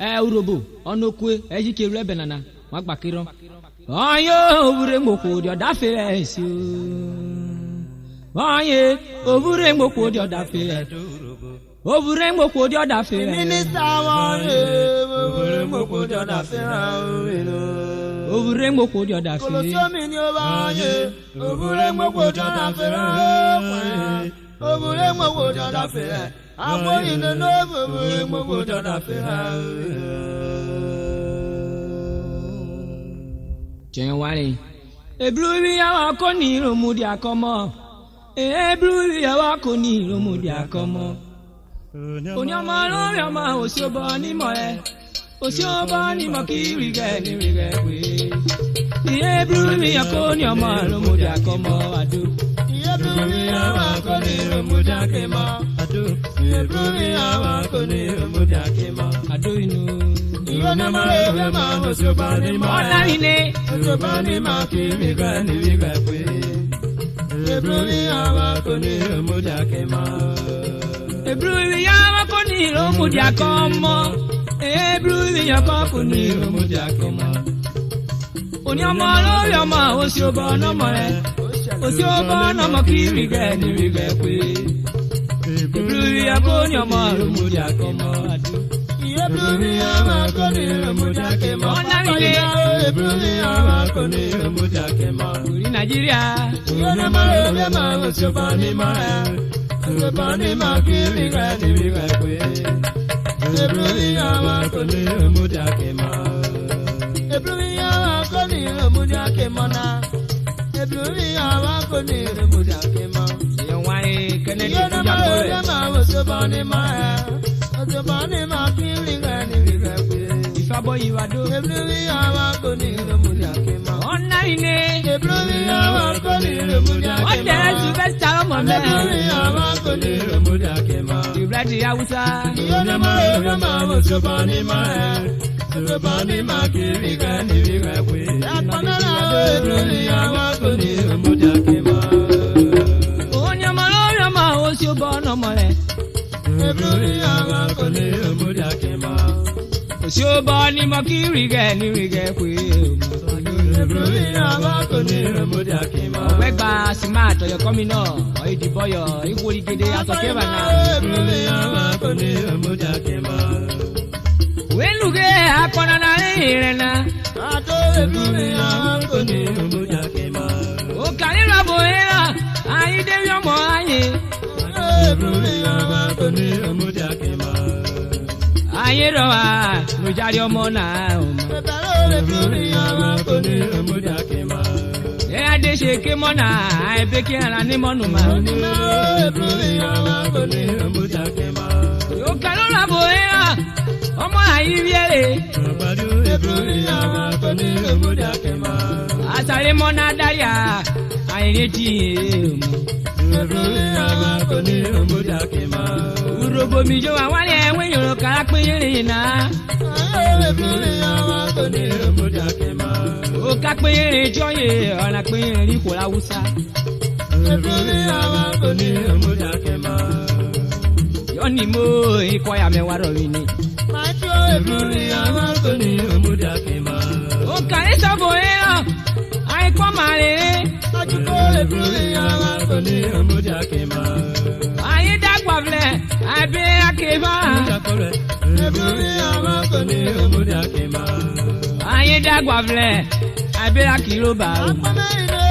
Urhobo on Okwe ejike rebenana magbakiro oyo obure moko di odafere si oye obure moko di odafere obure moko di odafere Minister oye obure moko di odafere obure moko di odafere Kolosomi ni oye obure moko di odafere obure moko di odafere Amoyi no no obure moko di odafere Jenwari Ebruphiyor Koni romudi akomo Ebruphiyor Koni romudi akomo Onyama loriama osiobo ni moe osiobo ni mokirige ni rige we Ebruphiyor Koni oma romudi akomo adu Ebruphiyor Koni romudi akemo adu Ebruphiyor Koni romudi akemo adu inu Onamare osobani ma onamine osobani ma kimi gani vigapwe Ebruphiyor Koni romudi akemo Ebruphiyor Koni romudi akomo Ebruphiyor Koni romudi akomo Onyama loriama osiobo no more osiobo no mo kimi gani vigapwe Ebruphiyor Koni oma romudi akomo adu Ebruphiyor Koni romudi akemo onamine Ebruphiyor Koni romudi akemo uri Nigeria onamare ma osobani ma osobani ma kimi gani vigapwe Ebruphiyor Koni romudi akemo Ebruphiyor Koni romudi akemo na Ebruphiyor Koni romudi akemo yewai kenedi kujabore ma osobani ma osobani ma kimi gani vigapwe ifabo yiwado Ebruphiyor Koni romudi akemo onnaine Ebruphiyor Koni romudi akemo ote superstar mo me Ebruphiyor Koni romudi akemo ibradi Hausa onamare ma osobani ma osobani ma kimi gani vigapwe apanara Ebruphiyor Koni romudi akemo onyamaro ma osiobo no more Ebruphiyor Koni romudi akemo osiobo ni mokirige ni vigapwe Ebruphiyor Koni romudi akemo wegba smart yo komino oidiboyo igworigede asokeba na Ebruphiyor Koni romudi akemo weluge akona na irena ato Ebruphiyor Koni romudi akemo o kalira boera aide yomo aye Ebruphiyor Koni romudi akemo aye roa lojari omo na Ebruphiyor Koni romudi akemo ade sheke mona ebeke ara ni monu ma Ebruphiyor Koni romudi akemo o kalira boera omo ayi viere Ebruphiyor Koni romudi akemo asare mona daria ayeti Ebruphiyor Koni romudi akemo Urhobo mi jo awale enwe yoro kara pin na Ebruphiyor Koni romudi akemo o ka pin joye ona pin ri ko Hausa Ebruphiyor Koni romudi akemo yoni mo ikoya me waro ni Ebruphiyor Koni romudi akemo o kare sabo ai ko mare ajuko Ebruphiyor Koni romudi akemo ai dagba vle abi akema Ebruphiyor Koni romudi akemo ai dagba vle abi akiroba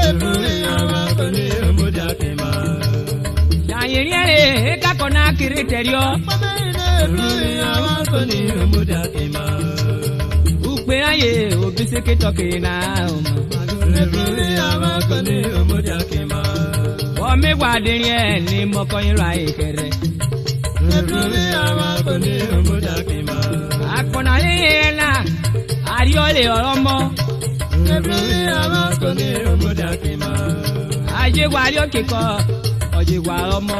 Ebruphiyor Koni romudi akemo yayere ka kona kriterio Ebruphiyor Koni romudi akemo upe aye obiseke tokina Ebruphiyor Koni romudi akemo o me gwadin ni mokoyin ra ikere Ebruphiyor Koni romudi akemo akona yena ariole oromo Ebruphiyor Koni romudi akemo aje gwari okiko oje gwa omo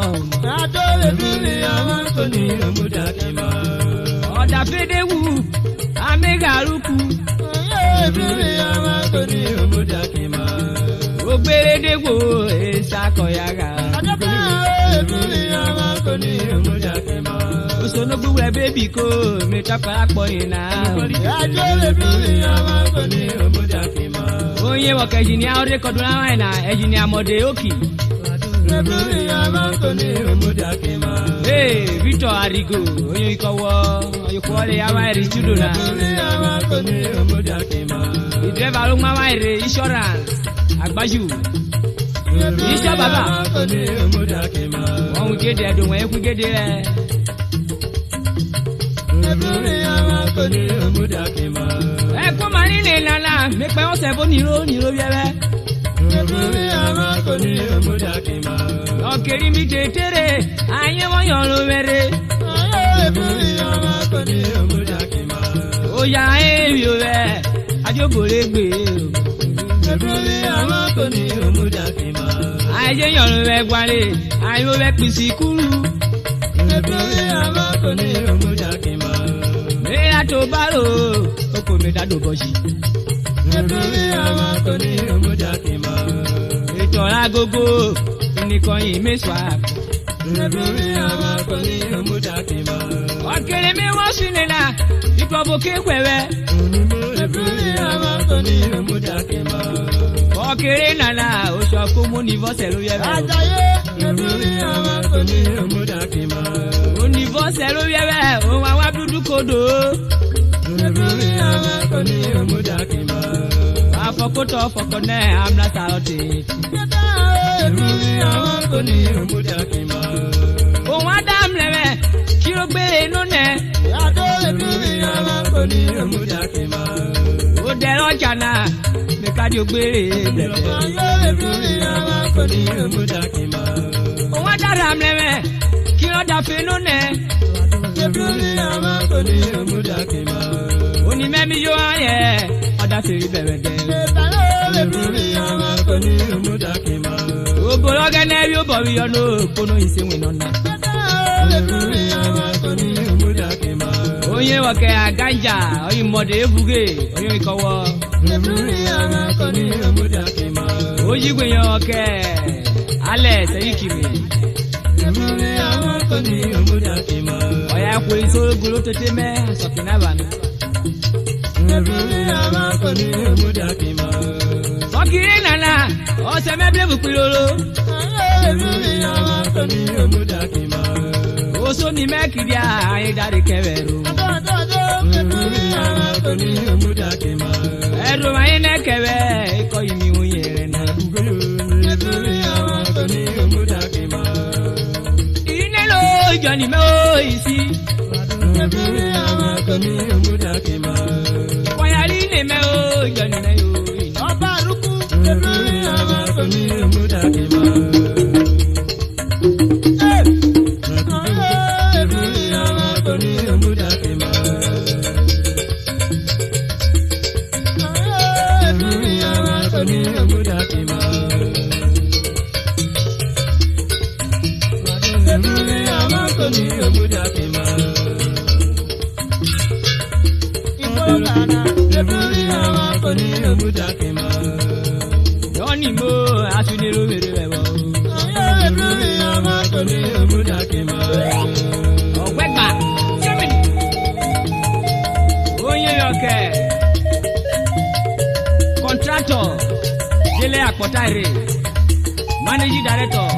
ado Ebruphiyor Koni romudi akemo oda fedewu amegaruku Ebruphiyor Koni romudi akemo ogberedegbo esakoyaga Ebruphiyor ma Koni omujakema. Osono gbuwe baby ko me takara po ina. Yajo Ebruphiyor ma Koni omujakema. Onye wo engineer ore koduna wa na engineer mode oki. Ebruphiyor ma Koni omujakema. Victor Arigo onye ikowo oyekole ya wa ri studio na. Ebruphiyor ma Koni omujakema. The driver lo ma wa ri insurance agbaju. Isha baba Koni omujakema. Won gede do won eku gede re. Ebruphiyor ma Koni omujakema. Ko mani ni nana me pe o se bo niro biere. Ebruphiyor ma Koni omujakema. Okeri mi tetere aye won yo lo were. Ebruphiyor ma Koni omujakema. Oya ewi o re ajo bore gbe. Ebruphiyor ma Koni omujakema. Aye yo lo we gware aye o we pisi kuru. Ebruphiyor ma Koni omujakema. Me ato baro oko me dado boji. Ebruphiyor ma Koni omujakema. Itora gogo ni koyin me swap. Ebruphiyor ma Koni omujakema. Okere mi won sinena ipobo ke kwewe. Ebruphiyor ma Koni omujakema. Okere nana o so ko mo ni vose lo yebe. Ajaye Ebruphiyor ma Koni omujakema. O ni vose lo yebe o wa wa dudu kodo. Ebruphiyor ma Koni omujakema. Afokoto fokone amna saote. Ebruphiyor ma Koni omujakema. O wa dam lebe kiro gbe enu ne. Yajo Ebruphiyor ma Koni omujakema. O dero jana me kadi ogbere bebe. Ebruphiyor ma Koni omujakema. O wa daram lebe kiro da fenu ne. Ebruphiyor ma Koni omujakema. Oni memi yo aye oda feri bebe de. Ebruphiyor ma Koni omujakema. O bologe na bi o bo wi ono kono ise wi nona. Ebruphiyor ma Koni omujakema. Onye woke aganja oyin mode ebuge oyin ikowo. Ebruphiyor ma Koni omujakema. Ojigwe yan oke ale seyikimi. Ebruphiyor ma Koni omujakema. Oya ko isoro gulo tete me sokina bana. Ebruphiyor ma Koni omujakema. Okiri nana o se meble bupilolo. Ebruphiyor ma Koni omujakema. O so ni mekidia ayin dare keweru. Ebruphiyor ma Koni omujakema. Edo ayin ne kewe iko yimi uyere na. Ebruphiyor ma Koni omujakema. Inelo joni me o isi. Ebruphiyor ma Koni omujakema. Kwayali ne me o joni me yo. Oba ruku. Ebruphiyor ma Koni omujakema. Ebruphiyor ma Koni omujakema. Ebruphiyor ma Koni omujakema. Ebruphiyor ma Koni omujakema. Ebruphiyor ma Koni omujakema. Joni mo asuniro mere wewo. Ebruphiyor ma Koni omujakema. Ogwegba semini. Onye yoke. Contractor Dele Akpotare. Managing Director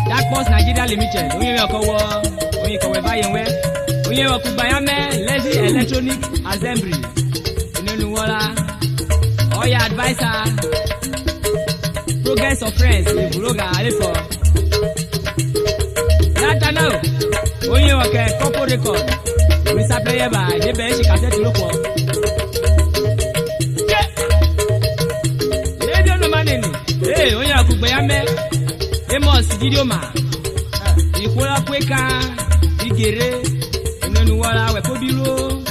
Darkpost Nigeria Limited. Onye yoke wo onye kowe bayenwe. Onye yoke bayame Lazy Electronic Assembly. Inenu wala. Oya advisor. Progress of Friends. Buloga Alifo. Natano. Onye yoke Couple Record. Mr. Player by Debe Eshi Cassette Lopo. Onye akugbe ya me Amos Gidioma Ikola kweka igere enenu wala we pobiro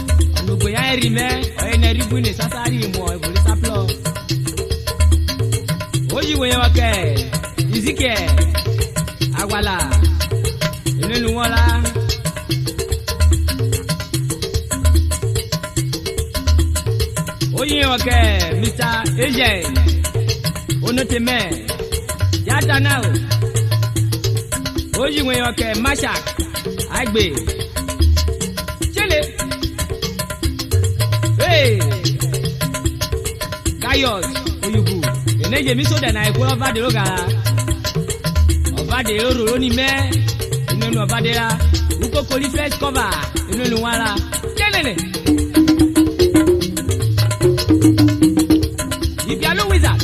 onugbe ya erime oye na ribu ni sasari mo ebuli saplo oji we wake izike agwala enenu wala oji wake Mr. Agent Onoteme Yata now Oji when you can Mashak. Agbe. Chile. Hey. Kayos. Oyubu. Eneje mi so den na eko over the rogara. Over the oro ni me. Inu over the la. Uko koli fresh cover. Inu nu wala. Chele. Ibialo wizard.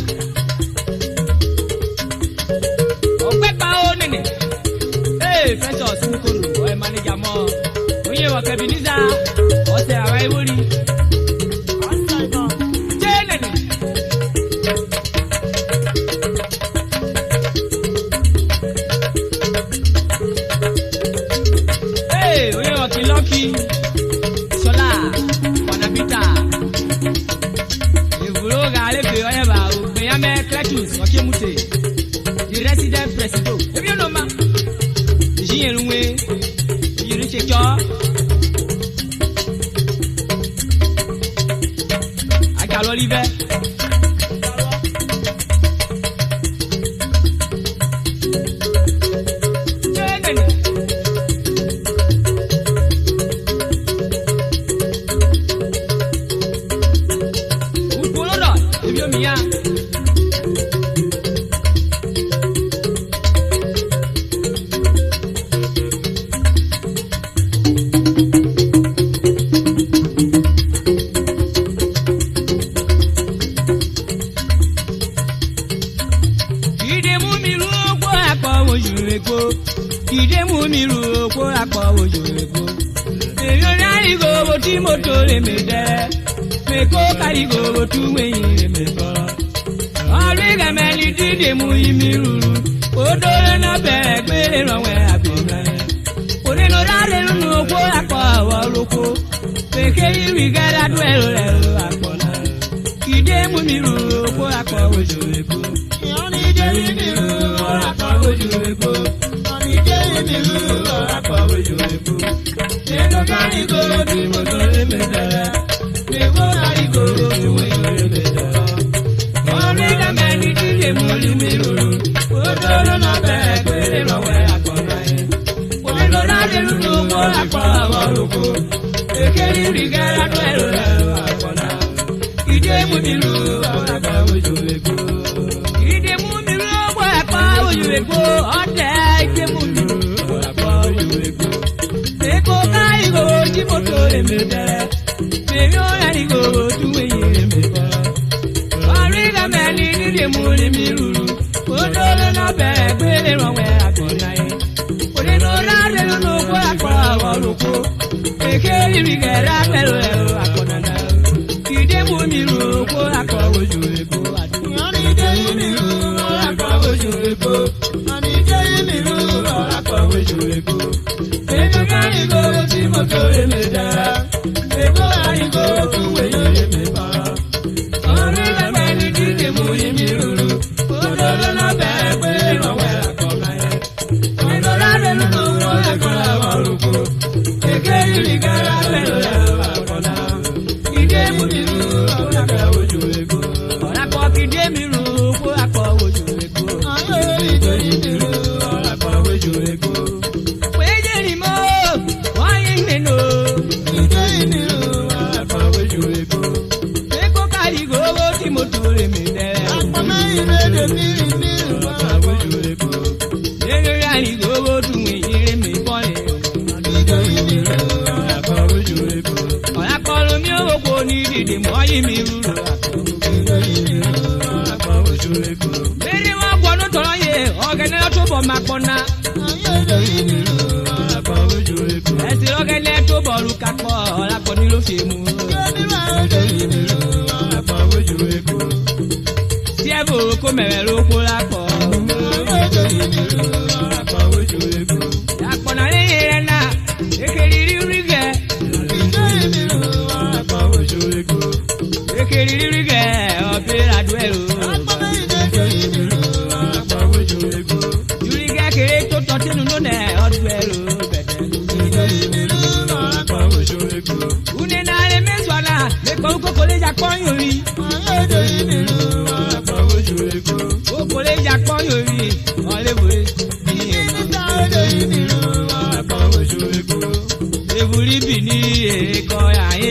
Okwe pa o nene. Hey, precious Ukuru. Oye manager mo. Oye wa Kebiniza. Ose awa iwori. Chele. Hey, oye wa Kiloki. Sola. Wanapita. Cletus, Okemute, the resident president. If you know, ma, you reach a job. I can't leave it.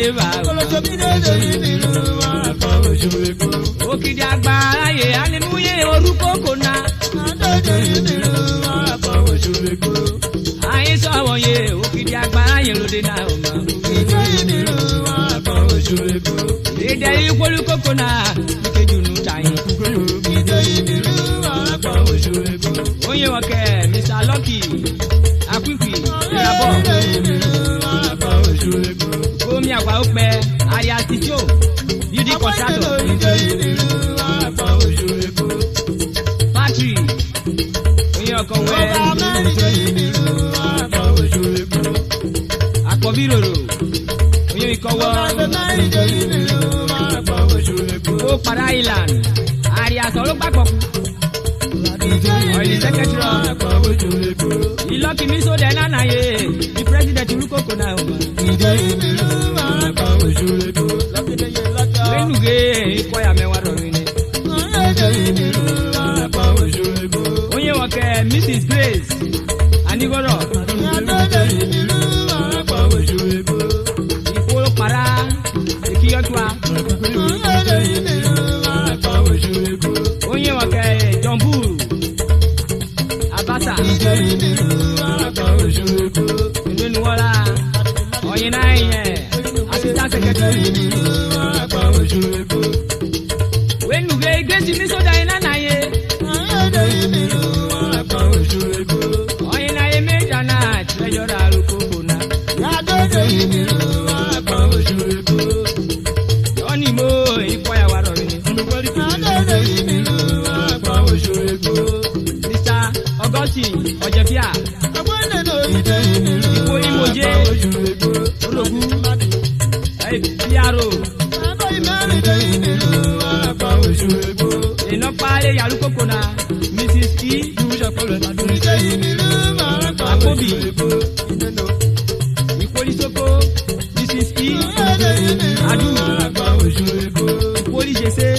deva. Koloso mi de imiru apa ojuego. Okidi agbára ye alimuye orúkọ kona. Ade imiru apa ojuego. Ayin sọ̀wọ́ ye okidi agbára ye lóde náà ọmọ. Ide imiru apa ojuego. Ide ikolu kokona ikejunu tayin. Ide imiru apa ojuego. Oye wọkẹ Mr. Lucky Akwikwi Irabo. Ide imiru apa ojuego. Omi àgbà ó pẹ aya tijó beauty contractor. Ide imiru apa ojuego. Factory oye ọkọ wẹ. Ide imiru apa ojuego. Akọbíròrò oye ìkọwọ. Ide imiru apa ojuego. Ó para island àrí àsọ ló gbàgbọ́. Oil secretary Apa ojuego. Ìlọ́kì mi sódẹ̀ nánà yé the president olùkókò náà ọmọ. Ide imiru apa ojuego. Wẹ́nùgé ìkọyà mẹ́wàá dọ̀rin ni. Ide imiru apa ojuego. Oye wọkẹ Mrs. Grace Anigbọdọ. Ide imiru apa ojuego. Ìkóró para ìkíyọ́tua. Ide imiru apa ojuego. Oye wọkẹ John Bull Abasa. Ide imiru apa ojuego. Ìlúnuwọ́lá ọ̀yin náà yẹn assistant secretary. Ide imiru apa ojuego. Wẹ́nùgé Grace mi sódà yín nánà yé. Ide imiru apa ojuego. Ọ̀yin náà yé méjà náà treasurer olùkókò náà. Ide imiru apa ojuego. Lọ́nì mo ìkọyà wà dọ̀rin ni. Ide imiru apa ojuego. Mr. Augustine Ọ̀jẹ̀fíà Ide imiru Ìkóyímọ̀jé apa ojuego. Ológun PRO Ide imiru apa ojuego. iná paálé yàrúkókò náà Mrs. E. Ide imiru apa Àkóbì ojuego. Ìkólísókó Mrs. E. Ide imiru Adu apa ojuego. Ìkólíjẹsé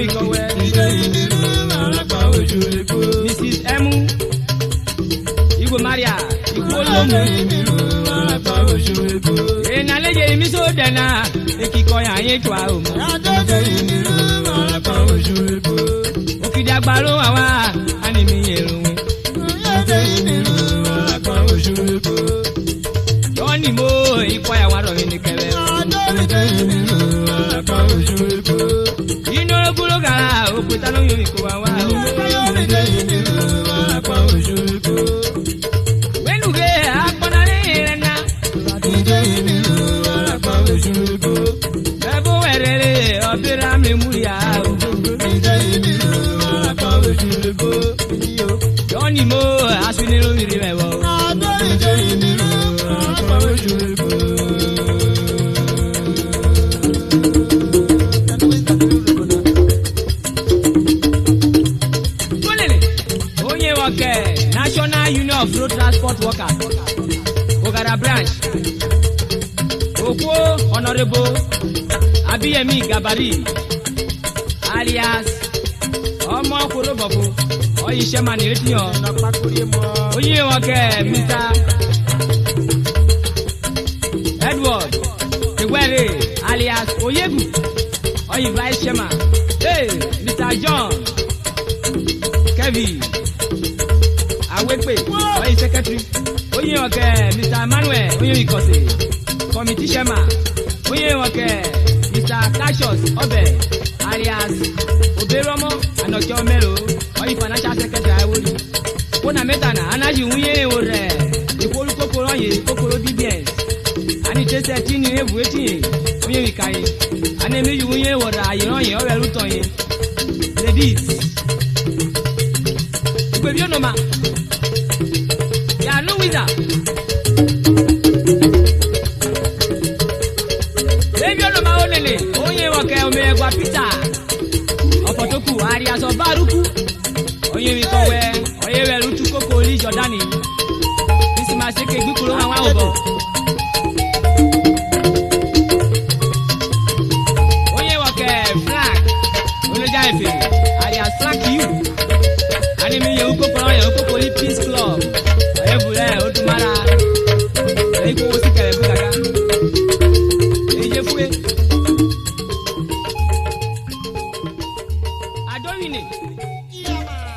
Ìkọ̀wé Ide imiru apa ojuego. Mrs. Emu Igbo Maria Ìkólómù Ide imiru apa ojuego. ìnàlẹ́jẹ̀ ìmísòdẹ̀nà èkìkọ̀yà yẹn jù àrùn. Ide imiru apa ojuego. Òkìdí agbárò àwa ànìmí èròwìn. Ide imiru apa ojuego. Lọ́nì mo ìkọ̀yà wà rọ̀rin ní kẹrẹ. Ide imiru apa ojuego. Inú olókùnrin gàrà òkúta lóyún ìkó wa wá. Ide imiru apa ojuego. Wẹ́nùgé àpọ̀nà ní ìrẹ́nà. Ide imiru apa ojuego. Ẹ̀bùn wẹ̀rẹ̀rẹ̀ ọ̀bẹ̀rẹ̀ àmì múyà o. Ide imiru apa ojuego. Lọ́nì mo àsìnì lórí rẹ̀ wọ̀. Ide imiru apa ojuego. Kólélè onye wọ̀kẹ̀ National Union of Road Transport Workers Ogara branch. Okwo Honorable Abiyemi Gabari alias ọmọ Korobọ̀kọ̀ ọyìn sẹ́mà ní etí yàn. Onye wọ̀kẹ̀ Mr. Edward Egwere alias Oyegu ọyìn vice chairman. Hey, Mr. John Kevin Awepe ọyìn secretary. Onye wọ̀kẹ̀ Mr. Emmanuel onye ìkọ̀sẹ̀ committee chairman. Onye wọ̀kẹ̀ Mr. Cassius Obe alias Oberomo Anọ̀kẹ́ Omero ọyìn financial secretary Awori. Kónà mẹ́ta náà anájú wúnyé o rẹ̀ ìkólú kókóró yìí kókóró BBS. Ani tẹ́sẹ̀ tí ni ewu etí yìí onye ìka yìí. Ani méjì wúnyé wọ̀rọ̀ àyìnrán yìí ọ̀rẹ́ lùtọ̀ yìí. Ladies. Ìgbèbí ọ̀nà ma. Yà ló wíjà. Bébí ọ̀nà ma ó lele. Onye wọ̀kẹ́ omi ẹ̀gbà Peter. Ọ̀pọ̀tókù àríyàsọ̀ bárúkú. Onye mi kọ̀wé ọ̀yẹ́ rẹ̀ lùtú kókó orí Jọ̀dánì. Bísí máa ṣe kégbí kúrò àwọn àwòbọ̀. Onye wọ̀kẹ́ flag. Olójà Efe alias flag you. Animi yewu kókó ní Peace Club. Ọ̀yẹ́ bùrẹ́ Odùmarà. Ẹ̀yin kò wọ́n sí kẹ̀lẹ́ bú gàgá. Koni. Yama.